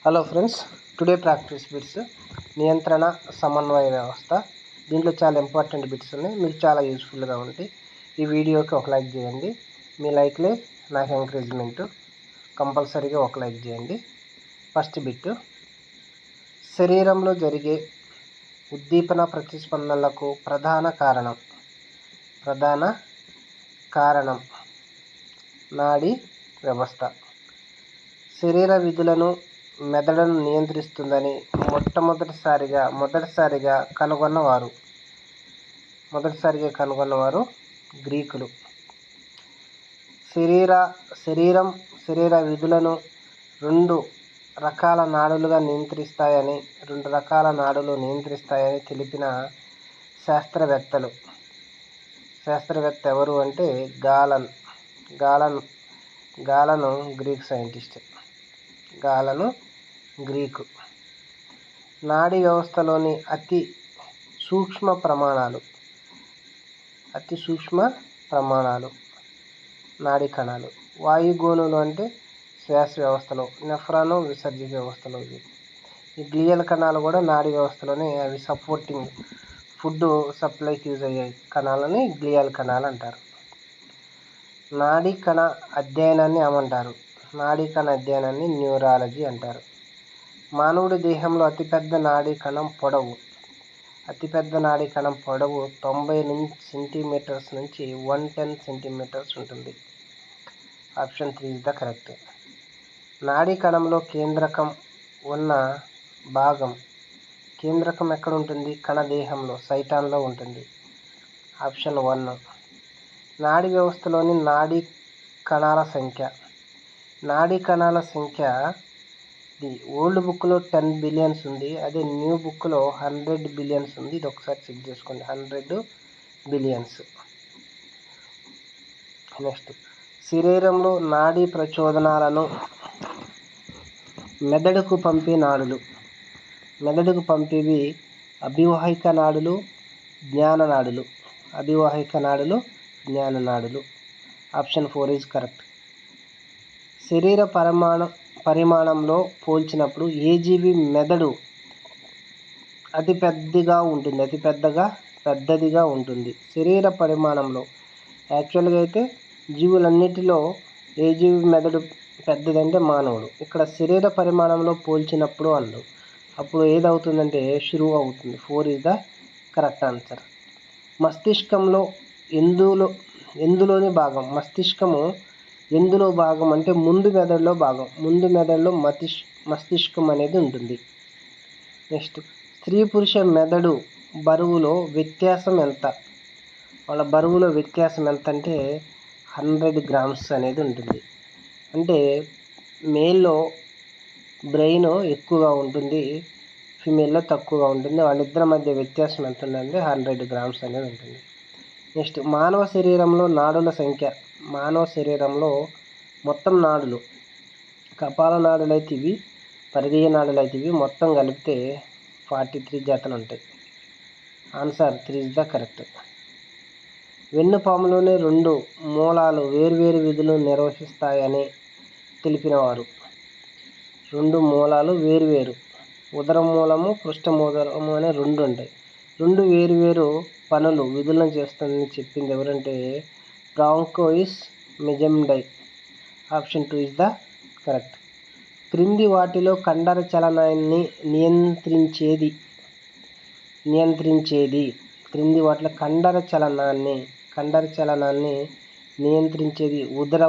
Hello friends, today practice bits నియంత్రణ సమన్వయ వ్యవస్థ. దీంట్లో చాలా ఇంపార్టెంట్ బిట్స్ ఉన్నాయి, మీకు చాలా యూస్ఫుల్గా ఉంటాయి. ఈ వీడియోకి ఒక లైక్ చేయండి. మీ లైక్లే నాకు ఎంకరేజ్మెంట్. కంపల్సరీగా ఒక లైక్ చేయండి. ఫస్ట్ బిట్, శరీరంలో జరిగే ఉద్దీపన ప్రతిస్పందనలకు ప్రధాన కారణం నాడీ వ్యవస్థ. శరీర విధులను మెదడును నియంత్రిస్తుందని మొదటిసారిగా కనుగొన్నవారు గ్రీకులు. శరీర విధులను రెండు రకాల నాడులు నియంత్రిస్తాయని తెలిపిన శాస్త్రవేత్త ఎవరు అంటే గాలను గ్రీక్ సైంటిస్ట్. గ్రీకు. నాడీ వ్యవస్థలోని అతి సూక్ష్మ ప్రమాణాలు నాడీ కణాలు. వాయుగోనులు అంటే శ్వాస వ్యవస్థలో, నెఫ్రాను విసర్జక వ్యవస్థలో. ఈ గ్లియల్ కణాలు కూడా నాడీ వ్యవస్థలోనే, అవి సపోర్టింగ్ ఫుడ్ సప్లైకి యూజ్ అయ్యే కణాలని గ్లియల్ కణాలు అంటారు. నాడీ కణ అధ్యయనాన్ని ఏమంటారు? నాడీ కణ అధ్యయనాన్ని న్యూరాలజీ అంటారు. మానవుడి దేహంలో అతిపెద్ద నాడీ కణం పొడవు 90 సెంటీమీటర్స్ నుంచి 110 సెంటీమీటర్స్ ఉంటుంది. Option 3 is the correct. నాడీ కణంలో కేంద్రకం ఉన్న భాగం. కేంద్రకం ఎక్కడ ఉంటుంది? కణదేహంలో సైటాన్లో ఉంటుంది. ఆప్షన్ 1. నాడీ వ్యవస్థలోని నాడీ కణాల సంఖ్య ఓల్డ్ బుక్లో 10 బిలియన్స్ ఉంది, అదే న్యూ బుక్లో 100 బిలియన్స్ ఉంది. ఇది ఒకసారి చెక్ చేసుకోండి, 100 బిలియన్స్. నెక్స్ట్, శరీరంలో నాడీ ప్రచోదనాలను మెదడుకు పంపే నాడులు. మెదడుకు పంపేవి అభివాహిక నాడులు, జ్ఞాన నాడులు. Option 4 is correct. శరీర పరిమాణంలో పోల్చినప్పుడు ఏ జీవి మెదడు పెద్దదిగా ఉంటుంది? శరీర పరిమాణంలో యాక్చువల్గా అయితే జీవులన్నిటిలో ఏ జీవి మెదడు పెద్దదంటే మానవుడు. ఇక్కడ శరీర పరిమాణంలో పోల్చినప్పుడు అప్పుడు ఏదవుతుందంటే శురువు అవుతుంది. 4 ఈజ్ ద కరెక్ట్ ఆన్సర్. మస్తిష్కంలో ఎందులోని భాగం? మస్తిష్కము ఎందులో భాగం అంటే ముందు మెదడులో మస్తిష్కం అనేది ఉంటుంది. నెక్స్ట్, స్త్రీ పురుష మెదడు బరువులో వ్యత్యాసం ఎంత? వాళ్ళ బరువులో వ్యత్యాసం ఎంత అంటే 100 grams అనేది ఉంటుంది. అంటే మేల్లో బ్రెయిన్ ఎక్కువగా ఉంటుంది, ఫిమేల్లో తక్కువగా ఉంటుంది. వాళ్ళిద్దరి మధ్య వ్యత్యాసం ఎంత ఉందంటే 100 grams అనేది ఉంటుంది. నెక్స్ట్, మానవ శరీరంలో నాడుల సంఖ్య. మానవ శరీరంలో మొత్తం నాడులు, కపాల నాడులు అయితే ఇవి, పరిధీయ నాడులు అయితే ఇవి, మొత్తం కలిపితే 43 జతలు ఉంటాయి. Answer 3 is the correct. వెన్నుపాములోనే 2 మూలాలు వేర్వేరు విధులు నిర్వహిస్తాయని తెలిపినవారు. 2 మూలాలు వేర్వేరు, ఉదర మూలము, పృష్ఠ మూలము అనే 2 ఉంటాయి. 2 వేర్వేరు విధులను చేస్తుందని చెప్పింది ఎవరంటే Francois Magendie. Option 2 is the correct. క్రింది వాటిలో కండర చలనాన్ని నియంత్రించేది. క్రింది వాటిలో కండర చలనాన్ని నియంత్రించేది ఉదర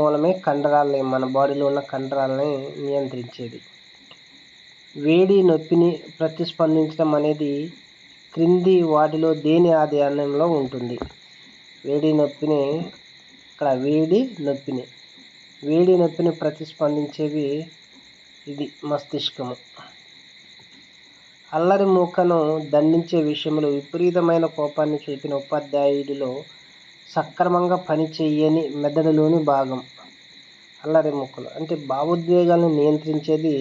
మూలమే కండరాలని, మన బాడీలో ఉన్న కండరాలని నియంత్రించేది. వేడి నొప్పిని ప్రతిస్పందించడం అనేది క్రింది వాటిలో దేని ఆధీనంలో ఉంటుంది? వేడి నొప్పిని ప్రతిస్పందించేవి ఇది మస్తిష్కము. అల్లరి మూకను దండించే విషయంలో విపరీతమైన కోపాన్ని చూపిన ఉపాధ్యాయుడిలో సక్రమంగా పనిచేయని మెదడులోని భాగం. అల్లరి మూకలు అంటే భావోద్వేగాలను నియంత్రించేది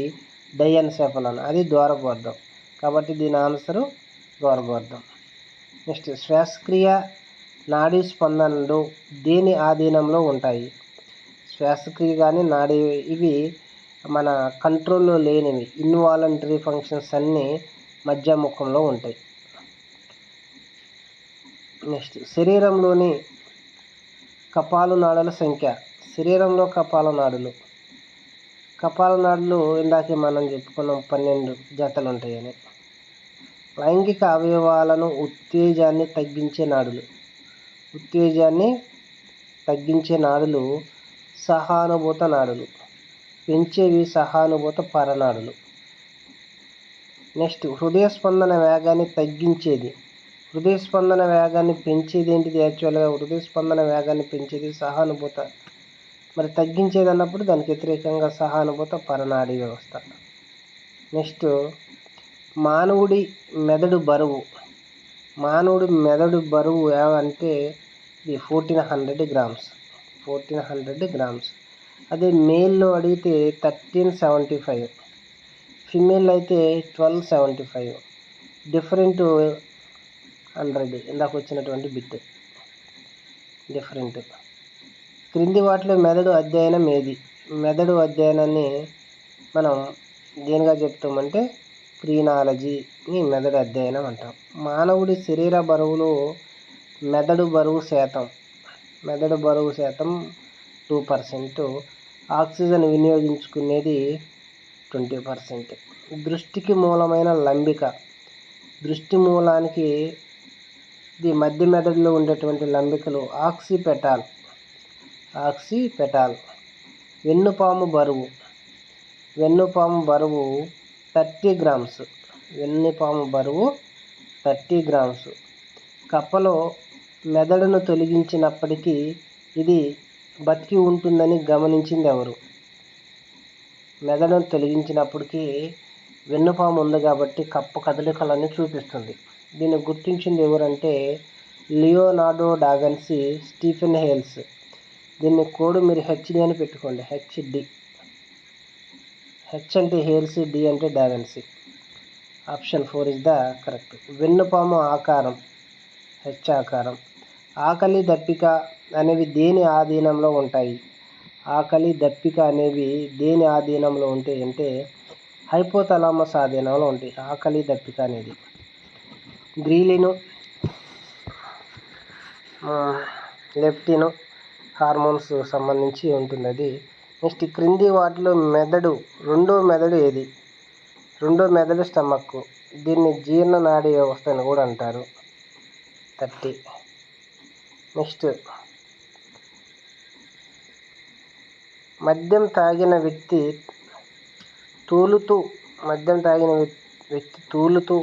డైఎన్సెఫలాన్, అది ద్వారబంధం. కాబట్టి దీని ఆన్సరు ద్వారబంధం. నెక్స్ట్, శ్వాసక్రియ నాడీ స్పందనలు దేని ఆధీనంలో ఉంటాయి? శ్వాసక్రియ కానీ నాడీ ఇవి మన కంట్రోల్లో లేనివి ఇన్వాలంటరీ ఫంక్షన్స్ అన్నీ మధ్యముఖంలో ఉంటాయి. నెక్స్ట్ శరీరంలోని కపాలు నాడుల సంఖ్య. శరీరంలో కపాల నాడులు ఇందాకే మనం చెప్పుకున్నాం 12 జతలు ఉంటాయని. లైంగిక అవయవాలను ఉత్తేజాన్ని తగ్గించే నాడులు సహానుభూత నాడులు, పెంచేవి సహానుభూత పరనాడులు. నెక్స్ట్ హృదయ స్పందన వేగాన్ని తగ్గించేది. హృదయ స్పందన వేగాన్ని పెంచేది ఏంటిది? యాక్చువల్గా హృదయ స్పందన వేగాన్ని పెంచేది సహానుభూత, మరి తగ్గించేది అన్నప్పుడు దానికి వ్యతిరేకంగా సహానుభూత పరనాడీ వ్యవస్థ. నెక్స్ట్ మానవుడి మెదడు బరువు. మానవుడి మెదడు బరువు అంటే ఇది 1400 గ్రామ్స్. అదే మేల్లో అడిగితే 1375, ఫిమేల్ అయితే 1275. డిఫరెంట్ 100 ఇందాక వచ్చినటువంటి బిట్ డిఫరెంట్. క్రింది వాటిలో మెదడు అధ్యయనం ఏది? మెదడు అధ్యయనాన్ని మనం దేనిగా చెప్తామంటే క్రీనాలజీని మెదడు అధ్యయనం అంటాం. మానవుడి శరీర బరువులో మెదడు బరువు శాతం 2%, ఆక్సిజన్ వినియోగించుకునేది 20%. దృష్టికి మూలమైన లంబిక. దృష్టి మూలానికి ఇది మధ్య మెదడులో ఉండేటువంటి లంబికలు ఆక్సిపెటాల్. వెన్నుపాము బరువు 30 గ్రామ్స్. 30 గ్రామ్స్. కప్పలో మెదడును తొలగించినప్పటికీ ఇది బతికి ఉంటుందని గమనించింది ఎవరు? మెదడును తొలగించినప్పటికీ వెన్నుపాము ఉంది కాబట్టి కప్ప కదలికలన్నీ చూపిస్తుంది. దీన్ని గుర్తించింది ఎవరంటే లియోనార్డో డావిన్సీ, స్టీఫెన్ హేల్స్. దీన్ని కోడ్ మీరు హెచ్డి అని పెట్టుకోండి. హెచ్డి. హెచ్ అంటే హేల్స్, డి అంటే da Vinci. Option 4 is the correct. వెన్నుపాము ఆకారం హెచ్ ఆకారం. ఆకలి, దప్పిక అనేవి దేని ఆధీనంలో ఉంటాయి? ఆకలి, దప్పిక అనేవి దేని ఆధీనంలో ఉంటాయి అంటే హైపోథలామస్ ఆధీనంలో ఉంటాయి. ఆకలి, దప్పిక అనేది గ్రీలిను, లెప్టిన్ హార్మోన్స్ సంబంధించి ఉంటుంది అది. నెక్స్ట్ క్రింది వాటిలో రెండో మెదడు ఏది? రెండో మెదడు స్టమక్. దీన్ని జీర్ణ నాడీ వ్యవస్థ అని కూడా అంటారు. 30. నెక్స్ట్ మద్యం తాగిన వ్యక్తి తూలుతూ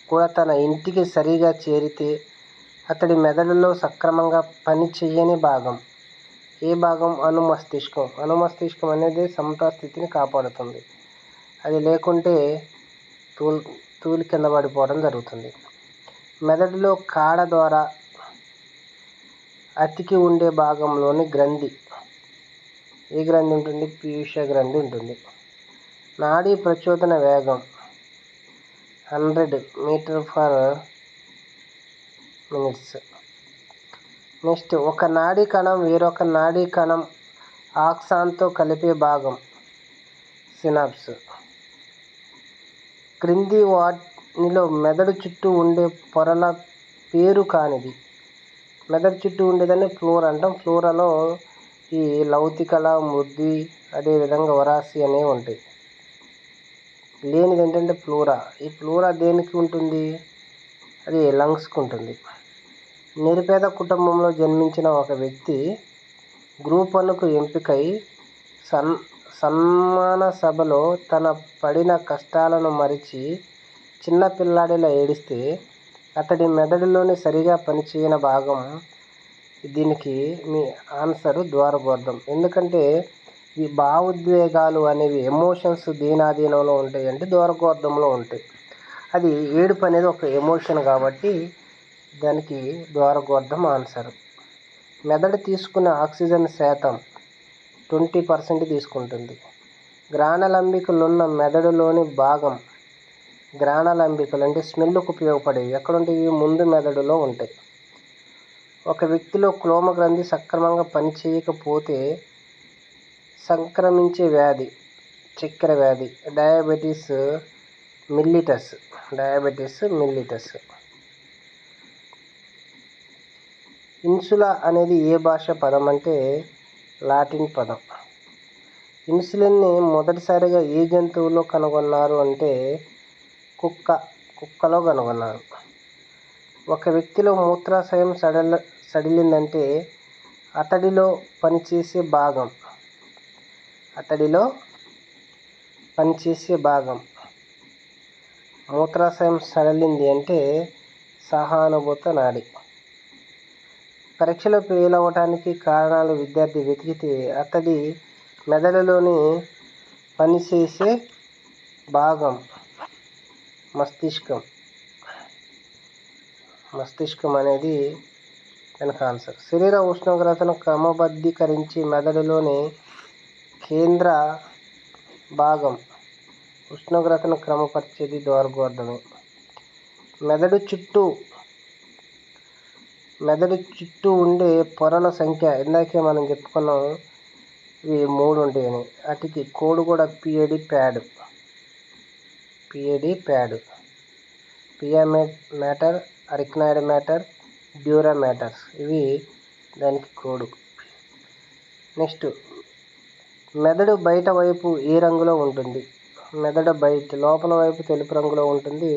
కూడా తన ఇంటికి సరిగా చేరితే అతడి మెదడులో సక్రమంగా పని చెయ్యని భాగం ఏ భాగం? అనుమస్తిష్కం. అనుమస్తిష్కం అనేది సమతా స్థితిని కాపాడుతుంది. అది లేకుంటే తూలి కింద పడిపోవడం జరుగుతుంది. మెదడులో కాడ ద్వారా అతికి ఉండే భాగంలోని గ్రంథి ఏ గ్రంథి ఉంటుంది? పీయూష గ్రంథి ఉంటుంది. నాడీ ప్రచోదన వేగం 100 మీటర్/మినిట్స్. నెక్స్ట్ ఒక నాడీ కణం వేరొక నాడీ కణం ఆక్సాన్తో కలిపే భాగం సినాప్స్. క్రింది వాటిలో మెదడు చుట్టూ ఉండే పొరల పేరు కానిది. మెదడు చుట్టూ ఉండేదాన్ని ఫ్లోరా అంటాం. ఫ్లోరాలో ఈ లౌతికల, మృద్వి, అదేవిధంగా వరాసి అనేవి ఉంటాయి. లేనిది ఏంటంటే ఫ్లోరా. ఈ ఫ్లోరా దేనికి ఉంటుంది? అది లంగ్స్కి ఉంటుంది. నిరుపేద కుటుంబంలో జన్మించిన ఒక వ్యక్తి గ్రూప్ 1కు ఎంపికై సన్మాన సభలో తన పడిన కష్టాలను మరిచి చిన్న పిల్లాడిలా ఏడిస్తే అతడి మెదడులోని సరిగా పనిచేయని భాగం. దీనికి మీ ఆన్సర్ ద్వారగోర్ధం. ఎందుకంటే ఈ భావోద్వేగాలు అనేవి ఎమోషన్స్ దేని ఆధీనంలో ఉంటాయి అంటే ద్వారగోర్ధంలో ఉంటాయి. అది ఏడుపు అనేది ఒక ఎమోషన్ కాబట్టి దానికి ద్వారగోర్ధం ఆన్సర్. మెదడు తీసుకునే ఆక్సిజన్ శాతం 20% తీసుకుంటుంది. గ్రాణలంబికలున్న మెదడులోని భాగం. గ్రాణలంబికలు అంటే స్మెల్కు ఉపయోగపడేవి ఎక్కడుంటాయి? ముందు మెదడులో ఉంటాయి. ఒక వ్యక్తిలో క్లోమ గ్రంథి సక్రమంగా పనిచేయకపోతే సంక్రమించే వ్యాధి చక్కెర వ్యాధి, డయాబెటీస్ మిల్లిటస్. ఇన్సులా అనేది ఏ భాష పదం అంటే లాటిన్ పదం. ఇన్సులిన్ని మొదటిసారిగా ఏ జంతువులో కనుగొన్నారు అంటే కుక్కలో కనుగొన్నారు. ఒక వ్యక్తిలో మూత్రాశయం సడిలిందంటే అతడిలో పనిచేసే భాగం మూత్రాశయం సడలింది అంటే సహానుభూత నాడి. పరీక్షలో ఫెయిల్ అవ్వడానికి కారణాలు విద్యార్థి వెతికితే అతడి మెదడులోని పనిచేసే భాగం మస్తిష్కం అనేది దానికి ఆన్సర్. శరీర ఉష్ణోగ్రతను క్రమబద్ధీకరించి మెదడులోని కేంద్ర భాగం ఉష్ణోగ్రతను క్రమపరిచేది ద్వారగోర్ధమే. మెదడు చుట్టూ ఉండే పొరల సంఖ్య ఇందాకే మనం చెప్పుకున్నాం, ఇవి 3 ఉంటాయని. వాటికి కోడ్ కూడా PAD pad, pia mater, arachnoid mater, dura maters, ఇవి దానికి కోడు. నెక్స్ట్, మెదడు బయట వైపు ఏ రంగులో ఉంటుంది? మెదడు లోపల వైపు తెలుపు రంగులో ఉంటుంది,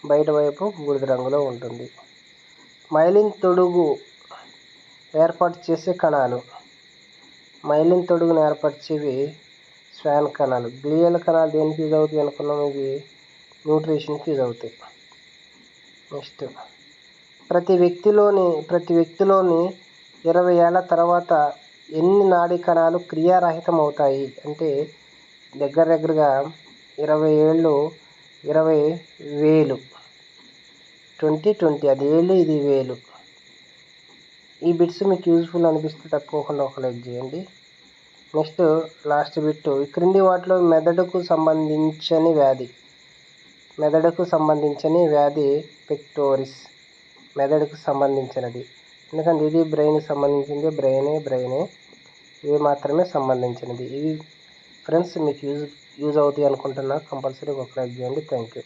బయట వైపు బూడిద రంగులో ఉంటుంది. మైలిన్ తొడుగు ఏర్పాటు చేసే కణాలు, మైలిన్ తొడుగును ఏర్పరిచేవి స్వాన్ కణాలు. గ్లియల్ కణాలు దేనికి యూజ్ అవుతాయి అనుకున్నాం? ఇవి న్యూట్రిషన్కి యూజ్ అవుతాయి. నెక్స్ట్, ప్రతి వ్యక్తిలోని 20 ఏళ్ల తర్వాత ఎన్ని నాడీ కణాలు క్రియారహితం అవుతాయి అంటే దగ్గరగా 20,000. 20 అది ఏళ్ళు, ఇది వేలు. ఈ బిట్స్ మీకు యూజ్ఫుల్ అనిపిస్తే తప్పకుండా ఒక లైక్ చేయండి. నెక్స్ట్, లాస్ట్ బిట్, ఈ క్రింది వాటిలో మెదడుకు సంబంధించని వ్యాధి పెక్టోరిస్. మెదడుకు సంబంధించినది, ఎందుకంటే ఇది బ్రెయిన్కి సంబంధించింది, బ్రెయినే ఇవి మాత్రమే సంబంధించినది. ఇవి ఫ్రెండ్స్ మీకు యూజ్ అవుతాయి అనుకుంటున్నా. కంపల్సరీ ఒక లైక్ చేయండి. Thank you.